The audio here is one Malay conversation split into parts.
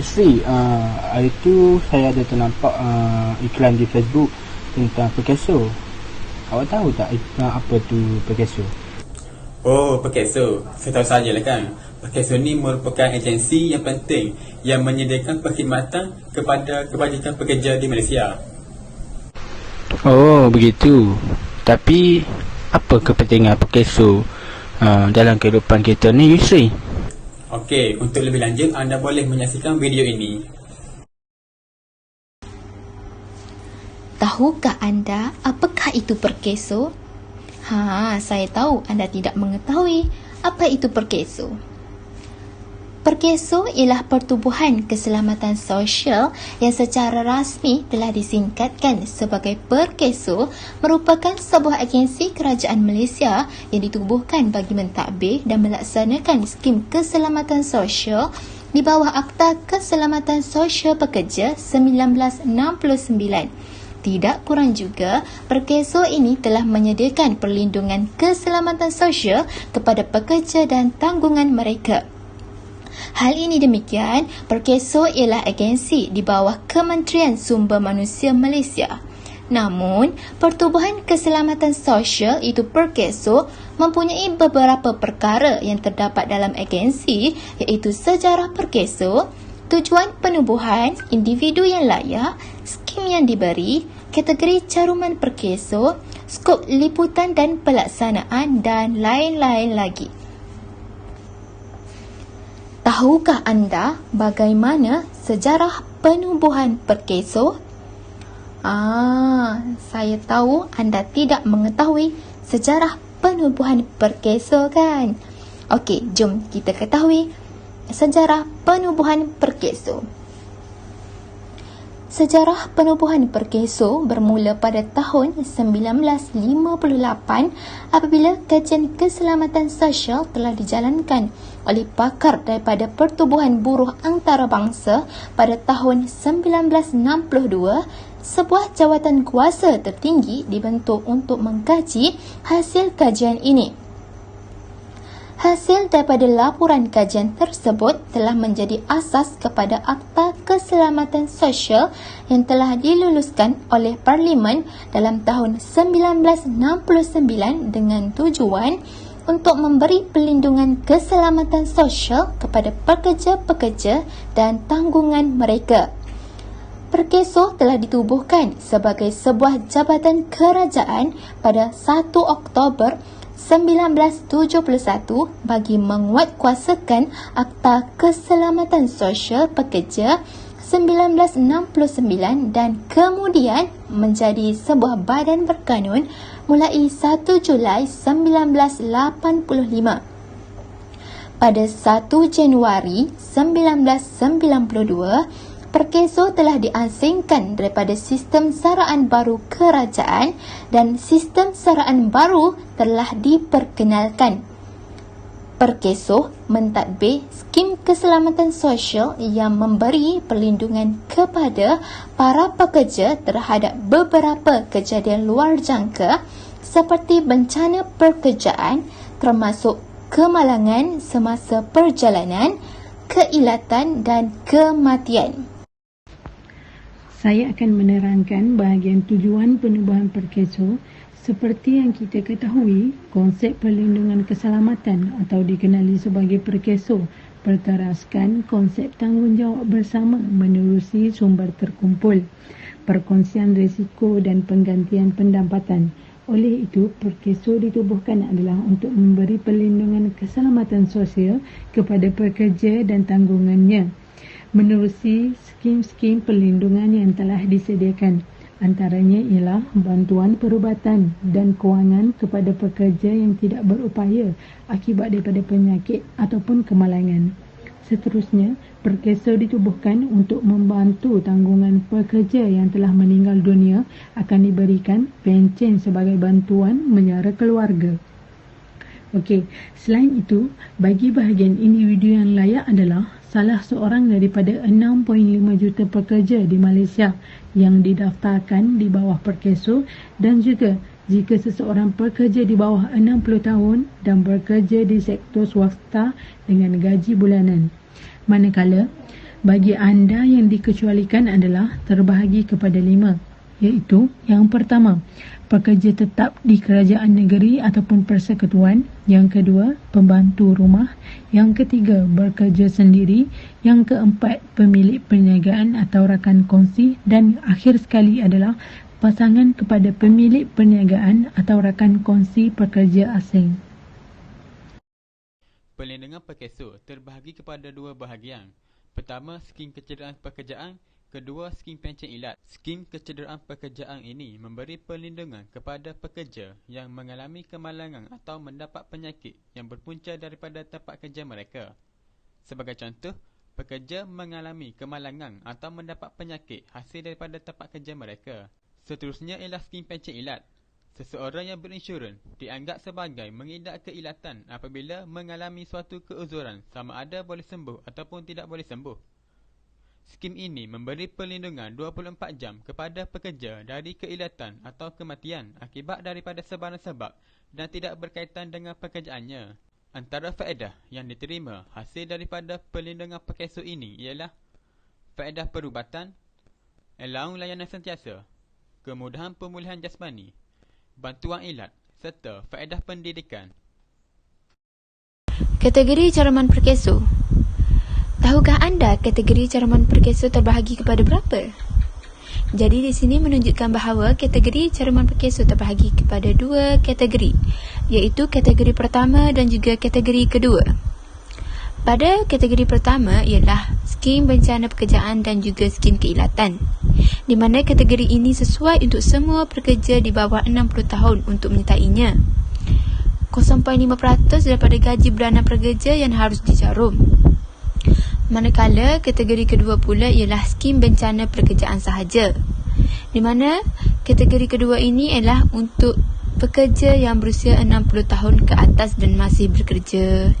Yusri, hari tu saya ada ternampak iklan di Facebook tentang Perkeso. Awak tahu tak apa tu Perkeso? Oh, Perkeso. Saya tahu sajalah kan. Perkeso ni merupakan agensi yang penting yang menyediakan perkhidmatan kepada kebajikan pekerja di Malaysia. Oh, begitu. Tapi apa kepentingan Perkeso dalam kehidupan kita ni, Yusri? Okey, untuk lebih lanjut anda boleh menyaksikan video ini. Tahukah anda apakah itu Perkeso? Saya tahu anda tidak mengetahui apa itu Perkeso. Perkeso ialah Pertubuhan Keselamatan Sosial yang secara rasmi telah disingkatkan sebagai Perkeso, merupakan sebuah agensi kerajaan Malaysia yang ditubuhkan bagi mentadbir dan melaksanakan skim keselamatan sosial di bawah Akta Keselamatan Sosial Pekerja 1969. Tidak kurang juga, Perkeso ini telah menyediakan perlindungan keselamatan sosial kepada pekerja dan tanggungan mereka. Hal ini demikian, Perkeso ialah agensi di bawah Kementerian Sumber Manusia Malaysia. Namun, Pertubuhan Keselamatan Sosial itu Perkeso mempunyai beberapa perkara yang terdapat dalam agensi, iaitu sejarah Perkeso, tujuan penubuhan, individu yang layak, skim yang diberi, kategori caruman Perkeso, skop liputan dan pelaksanaan dan lain-lain lagi. Tahukah anda bagaimana sejarah penubuhan Perkeso? Saya tahu anda tidak mengetahui sejarah penubuhan Perkeso kan? Okey, jom kita ketahui sejarah penubuhan Perkeso. Sejarah penubuhan Perkeso bermula pada tahun 1958 apabila kajian keselamatan sosial telah dijalankan oleh pakar daripada Pertubuhan Buruh Antarabangsa pada tahun 1962. Sebuah jawatan kuasa tertinggi dibentuk untuk mengkaji hasil kajian ini. Hasil daripada laporan kajian tersebut telah menjadi asas kepada Akta Keselamatan Sosial yang telah diluluskan oleh Parlimen dalam tahun 1969 dengan tujuan untuk memberi perlindungan keselamatan sosial kepada pekerja-pekerja dan tanggungan mereka. Perkeso telah ditubuhkan sebagai sebuah jabatan kerajaan pada 1 Oktober 1971 bagi menguatkuasakan Akta Keselamatan Sosial Pekerja 1969 dan kemudian menjadi sebuah badan berkanun mulai 1 Julai 1985. Pada 1 Januari 1992, Perkeso telah diasingkan daripada sistem saraan baru kerajaan dan sistem saraan baru telah diperkenalkan. Perkeso mentadbir skim keselamatan sosial yang memberi perlindungan kepada para pekerja terhadap beberapa kejadian luar jangka seperti bencana pekerjaan termasuk kemalangan semasa perjalanan, keilatan dan kematian. Saya akan menerangkan bahagian tujuan penubuhan Perkeso. Seperti yang kita ketahui, konsep perlindungan keselamatan atau dikenali sebagai Perkeso berteraskan konsep tanggungjawab bersama menerusi sumber terkumpul, perkongsian risiko dan penggantian pendapatan. Oleh itu, Perkeso ditubuhkan adalah untuk memberi perlindungan keselamatan sosial kepada pekerja dan tanggungannya menerusi skim-skim perlindungan yang telah disediakan. Antaranya ialah bantuan perubatan dan kewangan kepada pekerja yang tidak berupaya akibat daripada penyakit ataupun kemalangan. Seterusnya, Perkeso ditubuhkan untuk membantu tanggungan pekerja yang telah meninggal dunia akan diberikan pencen sebagai bantuan menyara keluarga. Okey, selain itu, bagi bahagian individu yang layak adalah salah seorang daripada 6.5 juta pekerja di Malaysia yang didaftarkan di bawah Perkeso dan juga jika seseorang pekerja di bawah 60 tahun dan bekerja di sektor swasta dengan gaji bulanan. Manakala, Bagi anda yang dikecualikan adalah terbahagi kepada 5, iaitu yang pertama, pekerja tetap di kerajaan negeri ataupun persekutuan. Yang kedua, pembantu rumah. Yang ketiga, bekerja sendiri. Yang keempat, pemilik perniagaan atau rakan kongsi. Dan akhir sekali adalah pasangan kepada pemilik perniagaan atau rakan kongsi pekerja asing. Perlindungan perkeso terbahagi kepada 2 bahagian. Pertama, skim kecederaan pekerjaan. Kedua, skim pencen ilat. Skim kecederaan pekerjaan ini memberi perlindungan kepada pekerja yang mengalami kemalangan atau mendapat penyakit yang berpunca daripada tempat kerja mereka. Sebagai contoh, pekerja mengalami kemalangan atau mendapat penyakit hasil daripada tempat kerja mereka. Seterusnya ialah skim pencen ilat. Seseorang yang berinsurans dianggap sebagai mengidap keilatan apabila mengalami suatu keuzuran sama ada boleh sembuh ataupun tidak boleh sembuh. Skim ini memberi perlindungan 24 jam kepada pekerja dari keilatan atau kematian akibat daripada sebarang sebab dan tidak berkaitan dengan pekerjaannya. Antara faedah yang diterima hasil daripada perlindungan perkeso ini ialah faedah perubatan, allowance layanan sentiasa, kemudahan pemulihan jasmani, bantuan ilat serta faedah pendidikan. Kategori caruman perkeso. Tahukah anda kategori caruman perkeso terbahagi kepada berapa? Jadi di sini menunjukkan bahawa kategori caruman perkeso terbahagi kepada 2 kategori, iaitu kategori pertama dan juga kategori kedua. Pada kategori pertama ialah skim bencana pekerjaan dan juga skim keilatan, di mana kategori ini sesuai untuk semua pekerja di bawah 60 tahun untuk menyertainya. 0.5% daripada gaji bulanan pekerja yang harus dijarum. Manakala kategori kedua pula ialah skim bencana pekerjaan sahaja, di mana kategori kedua ini ialah untuk pekerja yang berusia 60 tahun ke atas dan masih bekerja.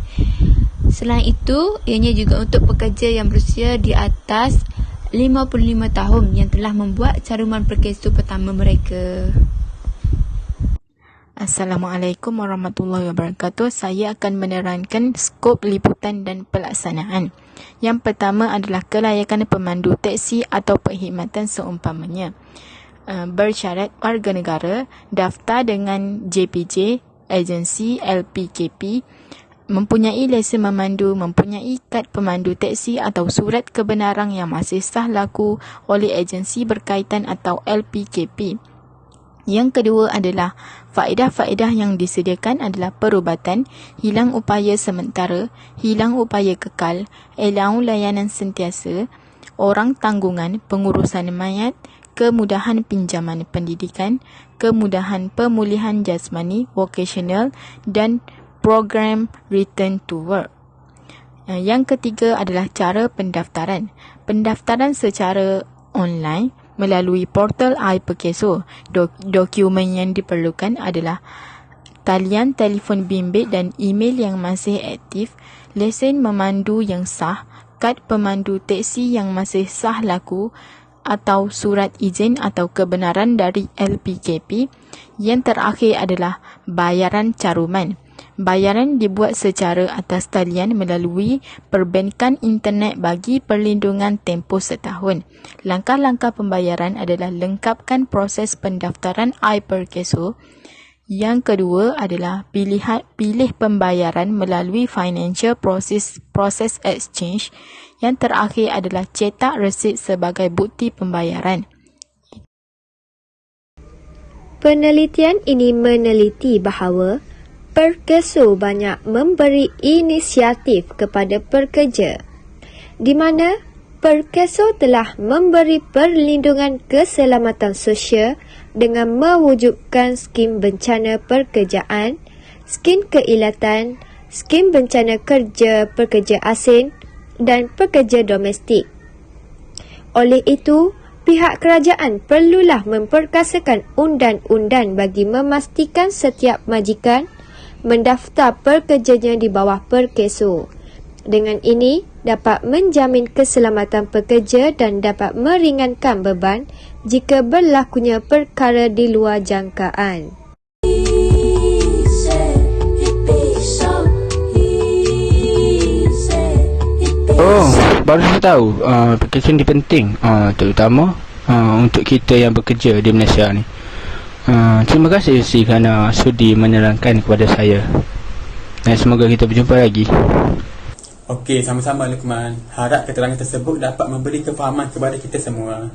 Selain itu, ianya juga untuk pekerja yang berusia di atas 55 tahun yang telah membuat caruman perkeso pertama mereka. Assalamualaikum warahmatullahi wabarakatuh. Saya akan menerangkan skop liputan dan pelaksanaan. Yang pertama adalah kelayakan pemandu teksi atau perkhidmatan seumpamanya. Bersyarat warga negara, daftar dengan JPJ, agensi LPKP, mempunyai lesen memandu, mempunyai kad pemandu teksi atau surat kebenaran yang masih sah laku oleh agensi berkaitan atau LPKP. Yang kedua adalah faedah-faedah yang disediakan adalah perubatan, hilang upaya sementara, hilang upaya kekal, allowance layanan sentiasa, orang tanggungan, pengurusan mayat, kemudahan pinjaman pendidikan, kemudahan pemulihan jasmani, vocational dan program return to work. Yang ketiga adalah cara pendaftaran. Pendaftaran secara online melalui portal iPerkeso. Dokumen yang diperlukan adalah talian telefon bimbit dan email yang masih aktif, lesen memandu yang sah, kad pemandu teksi yang masih sah laku atau surat izin atau kebenaran dari LPKP. Yang terakhir adalah bayaran caruman. Bayaran dibuat secara atas talian melalui perbankan internet bagi perlindungan tempoh setahun. Langkah-langkah pembayaran adalah lengkapkan proses pendaftaran iPerkeso. Yang kedua adalah pilih pembayaran melalui financial process exchange. Yang terakhir adalah cetak resit sebagai bukti pembayaran. Penelitian ini meneliti bahawa Perkeso banyak memberi inisiatif kepada pekerja, di mana Perkeso telah memberi perlindungan keselamatan sosial dengan mewujudkan skim bencana pekerjaan, skim keilatan, skim bencana kerja pekerja asing dan pekerja domestik. Oleh itu, pihak kerajaan perlulah memperkasakan undan-undan bagi memastikan setiap majikan mendaftar pekerjanya di bawah Perkeso. Dengan ini, dapat menjamin keselamatan pekerja dan dapat meringankan beban jika berlakunya perkara di luar jangkaan. Oh, baru saya tahu perkesaan ni penting, terutama untuk kita yang bekerja di Malaysia ni. Terima kasih Yusri kerana sudi menerangkan kepada saya, dan semoga kita berjumpa lagi. Okey, sama-sama Luqman. Harap keterangan tersebut dapat memberi kefahaman kepada kita semua.